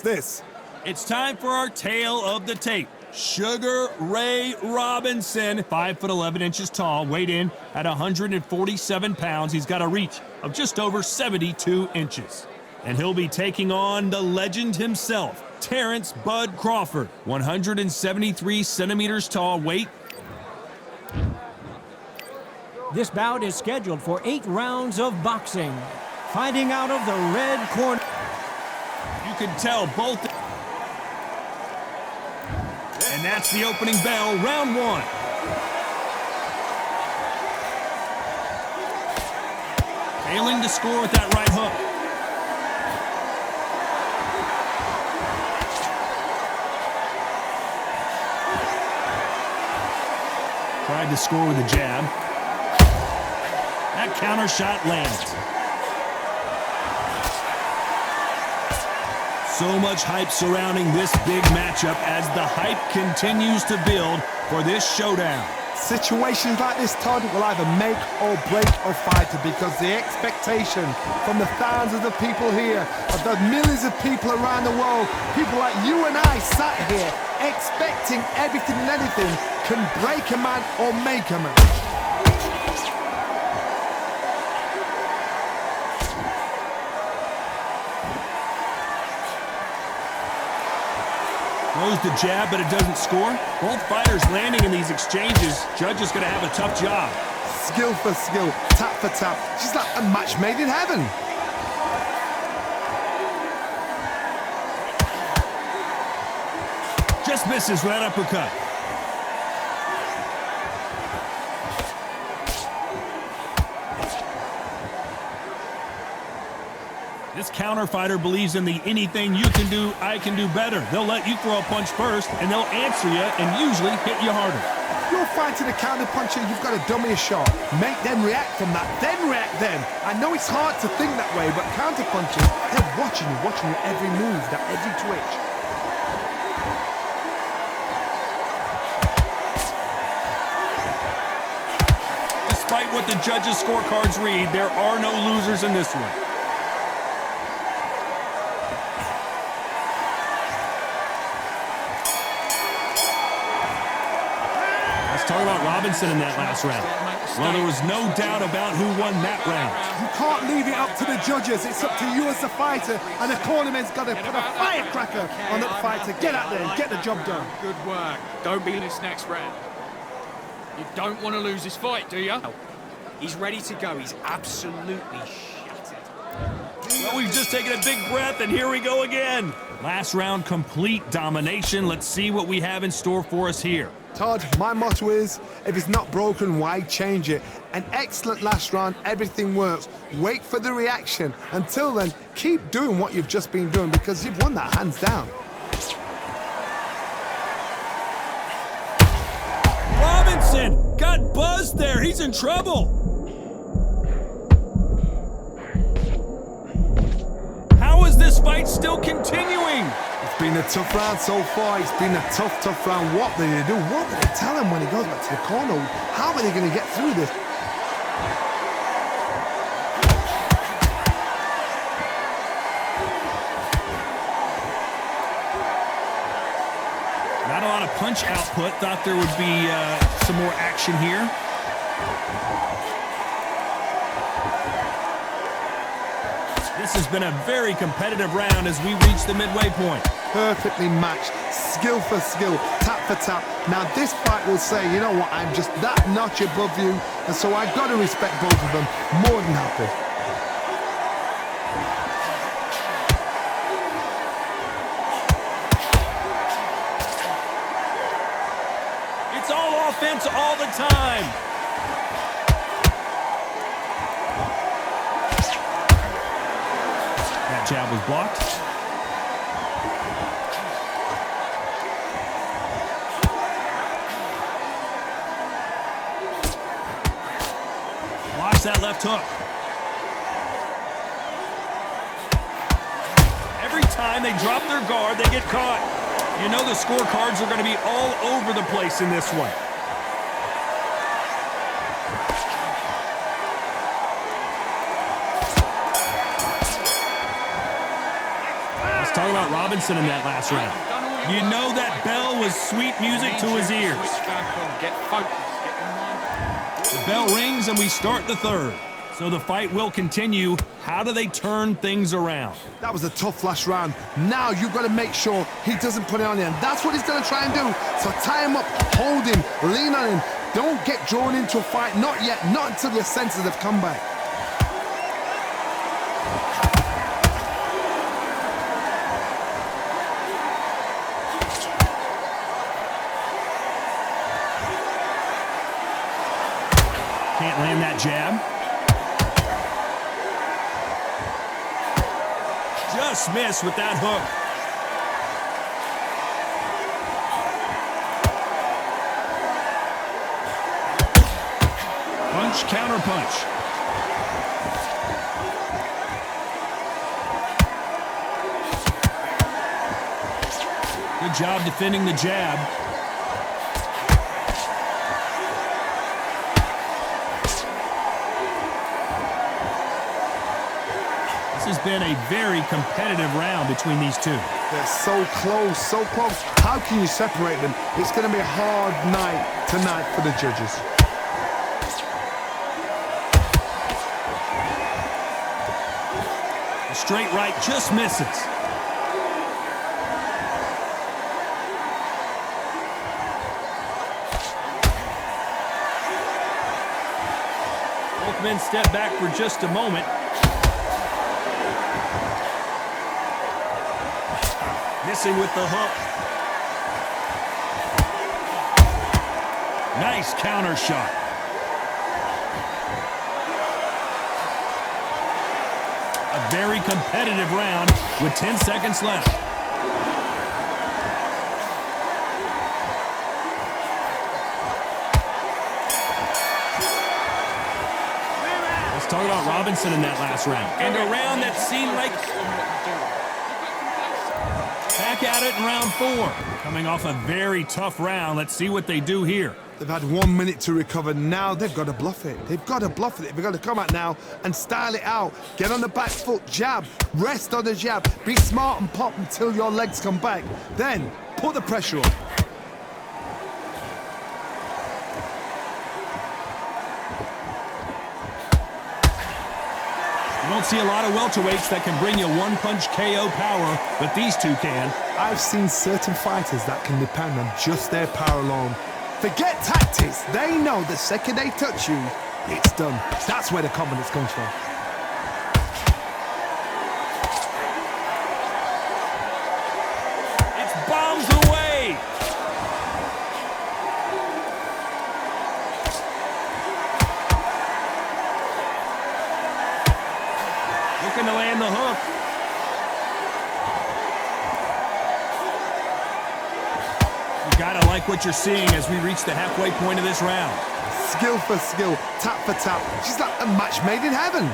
This. It's time for our tale of the tape. Sugar Ray Robinson, 5'11" tall, weighed in at 147 pounds. He's got a reach of just over 72 inches. And he'll be taking on the legend himself, Terrence Bud Crawford, 173 centimeters tall, weight. This bout is scheduled for 8 rounds of boxing. Fighting out of the red corner. You can tell both. And that's the opening bell, round 1. Failing to score with that right hook. Tried to score with a jab. That counter shot lands. So much hype surrounding this big matchup as the hype continues to build for this showdown. Situations like this, Todd, will either make or break a fighter because the expectation from the thousands of people here, of the millions of people around the world, people like you and I sat here expecting everything and anything can break a man or make a man. Throws the jab, but it doesn't score. Both fighters landing in these exchanges. Judge is going to have a tough job. Skill for skill, tap for tap. Just like a match made in heaven. Just misses with that uppercut. This counter fighter believes in the anything you can do, I can do better. They'll let you throw a punch first, and they'll answer you and usually hit you harder. You're fighting a counter puncher, you've got to dummy a shot. Make them react from that, then react then. I know it's hard to think that way, but counter punchers, they're watching you every move, that every twitch. Despite what the judges' scorecards read, there are no losers in this one. Talk about Robinson in that last round. Well, there was no doubt about who won that round. You can't leave it up to the judges. It's up to you as the fighter, and the cornerman's got to put a firecracker on that fighter. Get out there and get the job done. Good work. Don't be in this next round. You don't want to lose this fight, do you? He's ready to go. He's absolutely shattered. Well, we've just taken a big breath, and here we go again. Last round, complete domination. Let's see what we have in store for us here. Todd, my motto is, if it's not broken, why change it? An excellent last round, everything works. Wait for the reaction. Until then, keep doing what you've just been doing because you've won that hands down. Robinson got buzzed there. He's in trouble. How is this fight still continuing? It's been a tough round so far. It's been a tough round. What did they do? What did they tell him when he goes back to the corner? How are they going to get through this? Not a lot of punch output. Thought there would be some more action here. This has been a very competitive round as we reach the midway point. Perfectly matched, skill for skill, tap for tap. Now this fight will say, you know what, I'm just that notch above you, and so I've got to respect both of them. More than happy. It's all offense all the time. That jab was blocked. Blocks that left hook. Every time they drop their guard, they get caught. You know the scorecards are going to be all over the place in this one. Let's talk talking about Robinson in that last round. You know that bell was sweet music to his ears. Get focused. Get your mind. The bell rings and we start the third. So the fight will continue. How do they turn things around? That was a tough last round. Now you've got to make sure he doesn't put it on you. And that's what he's going to try and do. So tie him up, hold him, lean on him. Don't get drawn into a fight. Not yet. Not until your senses have come back. Can't land that jab. Just missed with that hook. Punch, counter punch. Good job defending the jab. This has been a very competitive round between these two. They're so close, so close. How can you separate them? It's going to be a hard night tonight for the judges. A straight right just misses. Both men step back for just a moment. Missing with the hook. Nice counter shot. A very competitive round with 10 seconds left. Let's talk about Robinson in that last round. And a round that seemed like back at it in round 4. Coming off a very tough round. Let's see what they do here. They've had 1 minute to recover. Now they've got to bluff it. They've got to bluff it. They've got to come out now and style it out. Get on the back foot, jab, rest on the jab. Be smart and pop until your legs come back. Then put the pressure on. You don't see a lot of welterweights that can bring you one-punch KO power, but these two can. I've seen certain fighters that can depend on just their power alone. Forget tactics. They know the second they touch you, it's done. That's where the confidence comes from. It's bombs away. Looking to land the hook. You gotta like what you're seeing as we reach the halfway point of this round. Skill for skill, tap for tap. She's like a match made in heaven.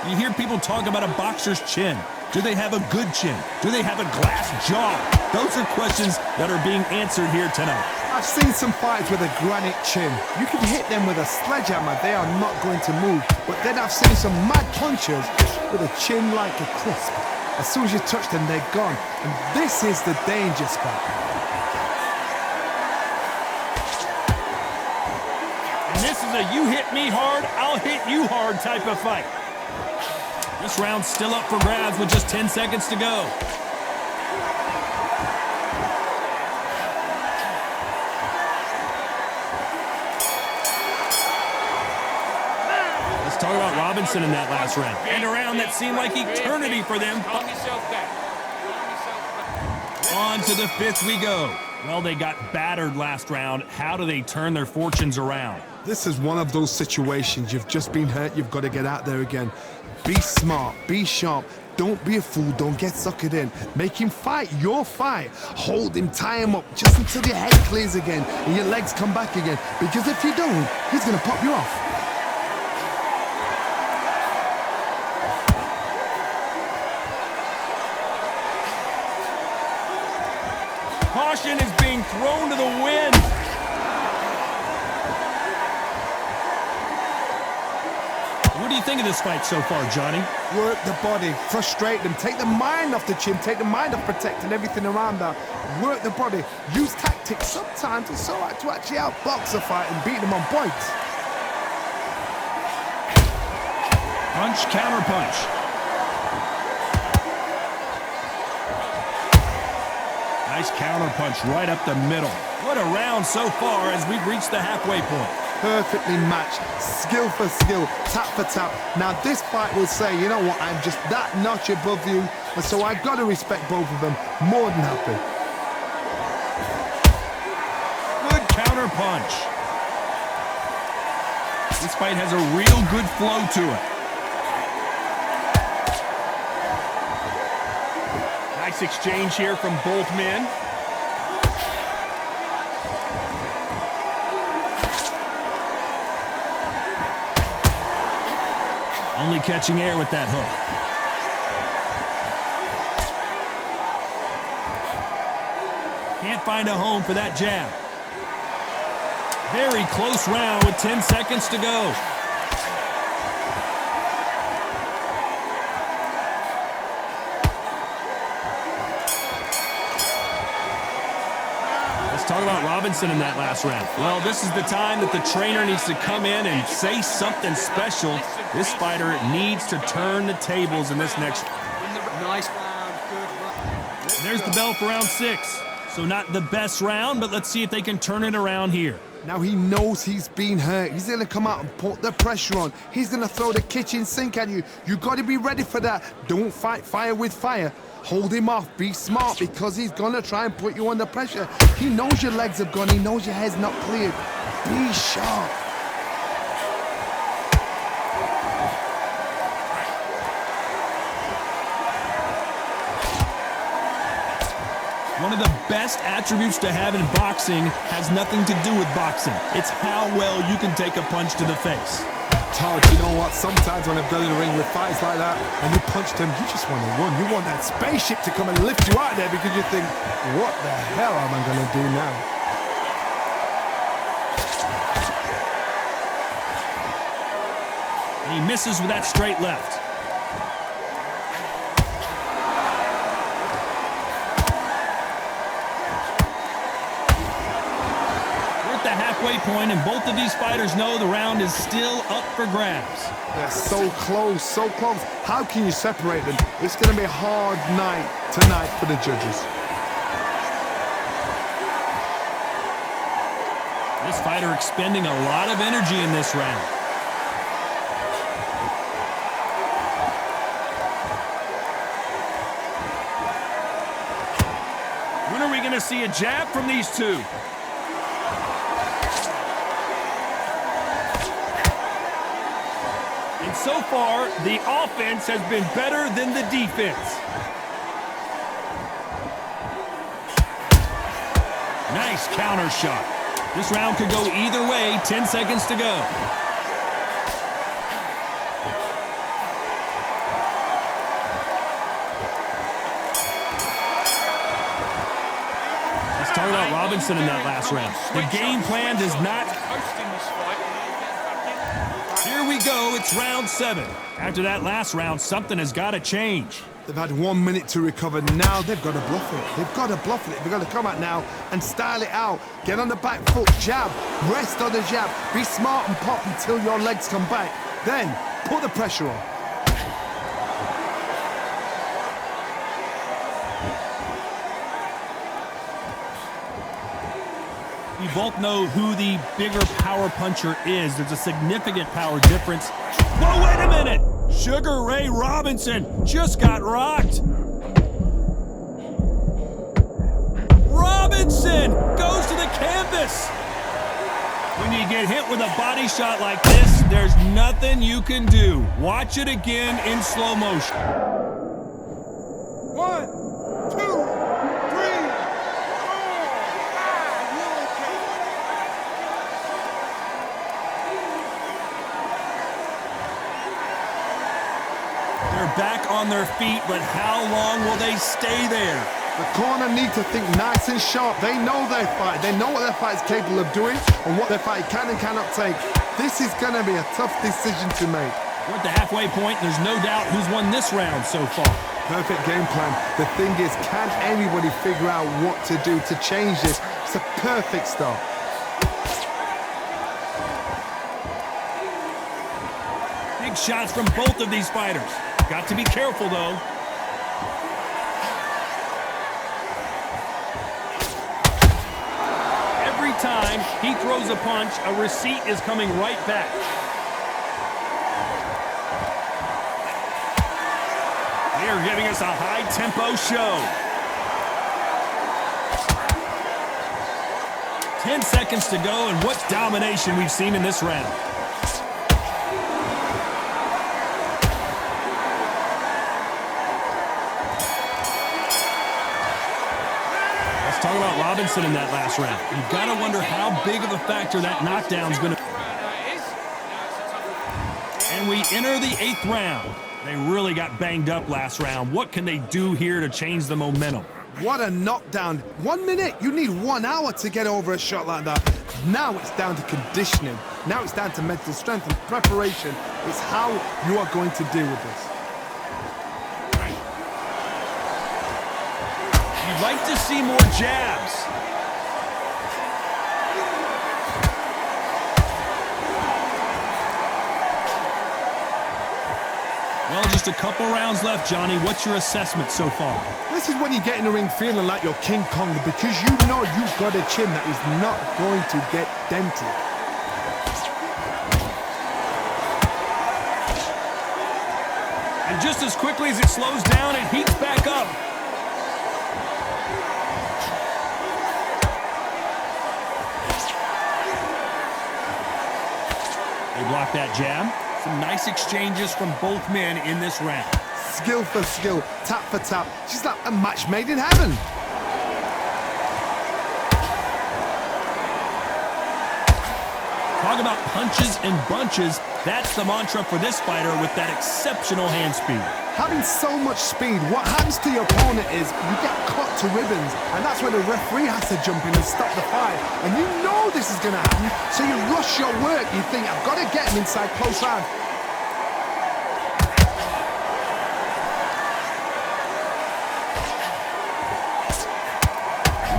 You hear people talk about a boxer's chin. Do they have a good chin? Do they have a glass jaw? Those are questions that are being answered here tonight. I've seen some fights with a granite chin. You can hit them with a sledgehammer, they are not going to move. But then I've seen some mad punchers with a chin like a crisp. As soon as you touch them, they're gone. And this is the danger spot. And this is a you hit me hard, I'll hit you hard type of fight. This round's still up for grabs with just 10 seconds to go. Let's talk about Robinson in that last round. And a round that seemed like eternity for them. Calm yourself down. On to the 5th we go. Well, they got battered last round. How do they turn their fortunes around? This is one of those situations. You've just been hurt, you've got to get out there again. Be smart, be sharp. Don't be a fool, don't get suckered in. Make him fight your fight. Hold him, tie him up, just until your head clears again and your legs come back again. Because if you don't, he's going to pop you off. Caution is being thrown to the wind. do you think of this fight so far, Johnny? Work the body, frustrate them, take the mind off the chin, take the mind off protecting everything around that. Work the body, use tactics. Sometimes it's all right to actually outbox a fight and beat them on points. Punch, counter punch. Nice counter punch right up the middle. What a round so far as we've reached the halfway point. Perfectly matched, skill for skill, tap for tap. Now this fight will say, you know what, I'm just that notch above you, and so I've got to respect both of them. More than happy. Good counter punch. This fight has a real good flow to it. Nice exchange here from both men. Only catching air with that hook. Can't find a home for that jab. Very close round with 10 seconds to go. Let's talk about Robinson in that last round. Well, this is the time that the trainer needs to come in and say something special. This fighter needs to turn the tables in this next round. Nice round, good round. There's the bell for round 6. So not the best round, but let's see if they can turn it around here. Now he knows he's been hurt. He's going to come out and put the pressure on. He's going to throw the kitchen sink at you. You got to be ready for that. Don't fight fire with fire. Hold him off. Be smart because he's going to try and put you under pressure. He knows your legs have gone. He knows your head's not cleared. Be sharp. One of the best attributes to have in boxing has nothing to do with boxing. It's how well you can take a punch to the face. Todd, you know what? Sometimes when I've done in the ring with fights like that, and you punch them, you just want to run. You want that spaceship to come and lift you out there because you think, what the hell am I going to do now? And he misses with that straight left. Halfway point, and both of these fighters know the round is still up for grabs. They're so close, so close. How can you separate them? It's going to be a hard night tonight for the judges. This fighter expending a lot of energy in this round. When are we going to see a jab from these two? So far, the offense has been better than the defense. Nice counter shot. This round could go either way. 10 seconds to go. Let's talk about Robinson in that last round. The game plan does not... Here we go, it's round 7. After that last round, something has got to change. They've had 1 minute to recover. Now they've got to bluff it. They've got to bluff it. They've got to come out now and style it out. Get on the back foot, jab, rest on the jab. Be smart and pop until your legs come back. Then, put the pressure on. We both know who the bigger power puncher is. There's a significant power difference. Whoa, wait a minute! Sugar Ray Robinson just got rocked. Robinson goes to the canvas. When you get hit with a body shot like this, there's nothing you can do. Watch it again in slow motion. 1, 2. Back on their feet, but how long will they stay there? The corner need to think nice and sharp. They know their fight. They know what their fight is capable of doing and what their fight can and cannot take. This is going to be a tough decision to make. We're at the halfway point. There's no doubt who's won this round so far. Perfect game plan. The thing is, can anybody figure out what to do to change this? It's a perfect start. Big shots from both of these fighters. Got to be careful, though. Every time he throws a punch, a receipt is coming right back. They are giving us a high-tempo show. 10 seconds to go, and what domination we've seen in this round. Let's talk about Robinson in that last round. You've got to wonder how big of a factor that knockdown is going to... And we enter the 8th round. They really got banged up last round. What can they do here to change the momentum? What a knockdown. 1 minute. You need 1 hour to get over a shot like that. Now it's down to conditioning. Now it's down to mental strength and preparation. It's how you are going to deal with this. You'd like to see more jabs. Well, just a couple rounds left, Johnny. What's your assessment so far? This is when you get in the ring feeling like you're King Kong, because you know you've got a chin that is not going to get dented. And just as quickly as it slows down, it heats back up. They block that jab. Some nice exchanges from both men in this round. Skill for skill, tap for tap. She's like a match made in heaven. Talk about punches and bunches. That's the mantra for this fighter with that exceptional hand speed. Having so much speed, what happens to your opponent is you get cut to ribbons, and that's when the referee has to jump in and stop the fight. And you know this is going to happen, so you rush your work. You think, I've got to get him inside close round.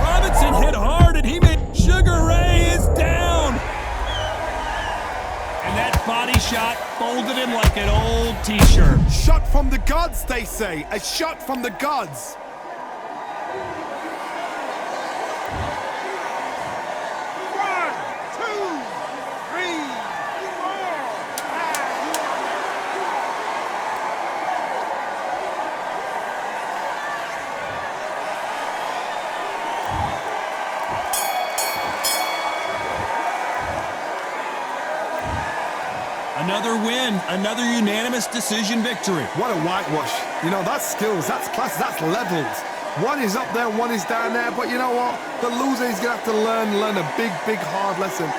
Robinson hit hard, and he made... Sugar Ray is down! And that body shot folded him like an old t-shirt. Shot from the gods, they say. A shot from the gods. Another win, another unanimous decision victory. What a whitewash. You know, that's skills, that's class, that's levels. One is up there, one is down there, but you know what? The loser is going to have to learn a big, big, hard lesson.